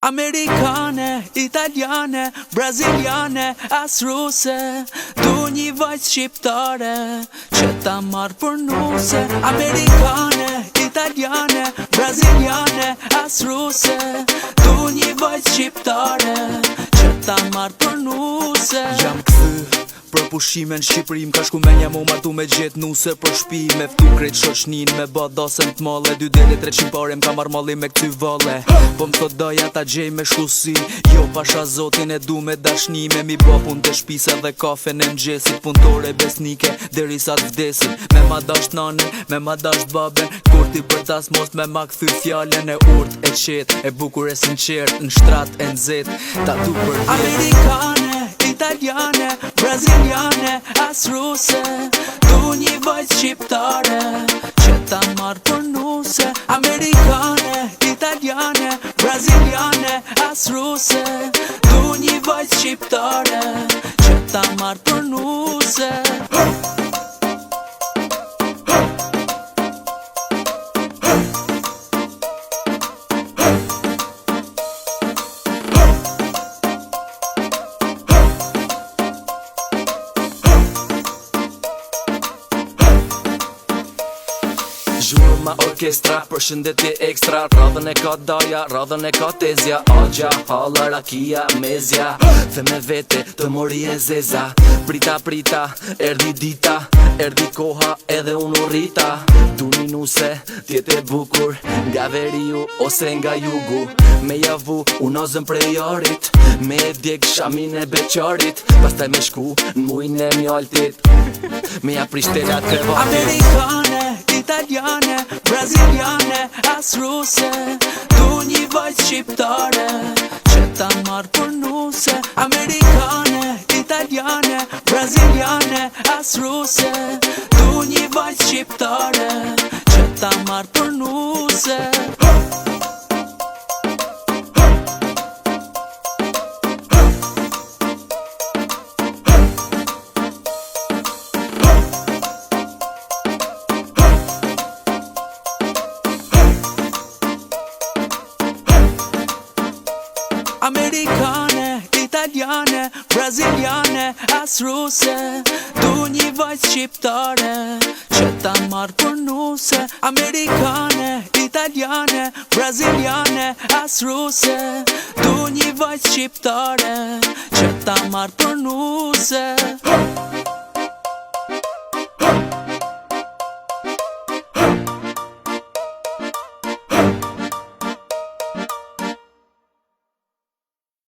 Amerikane, italiane, braziliane, as ruse. Du një vajzë shqiptare që ta marrë për nuse. Amerikane, italiane, braziliane, as ruse. Du një vajzë shqiptare që ta marrë për nuse. Jam këthy për pushime në Shqipëri, m'ka shku menja mu martu me gjetë nuse për shpi. Me ftu krejt shoshnin me bët dasën t'male, 2 dele 300 pare m'ka marrë malli me këty vale. Po m'thot doja ta gjej me shkusi, jo pasha zotin e du me dashni. Me mi bo pun të shpisa dhe kafe në mëgjesit, punëtore besnike deri sa t'vdesin. Me ma dasht nanin, me ma dasht baben, kurti për tas mos me ma këthy fjallën e urt e qet, e bukur e sinqert, në shtrat e nxet, ta du për jet. Amerikane, italiane, braziliane, as ruse. Du një vajzë shqiptare që ta marrë për nuse. Amerikane, italiane, braziliane, as ruse. Du një vajzë shqiptare që ta marrë për nuse. Zhurma orkestra, përshëndetje ekstra. Radhën e ka daja, radhën e ka tezja. Agja, halla, rakia, mezja. Dhe me vete të mori e zeza. Prita, prita, erdi dita, erdi koha edhe unë rrita. Du një nuse, tjetë e bukur, nga veriu ose nga jugu. Me javu, unozën prej jarit, me e djek shamin e beqarit. Pastaj me shku në mujnë e mjaltit, me ja prishtelat të vatit. Amerikane, italiane, braziliane, as ruse. Du një vajzë shqiptare që ta marrë për nuse. Amerikane, italiane, braziliane, as ruse. Du një vajzë shqiptare që ta marrë për nuse. Amerikane, italiane, braziliane, as ruse. Du një vajzë shqiptare që ta marrë për nuse. Amerikane, italiane, braziliane, as ruse. Du një vajzë shqiptare që ta marrë për nuse.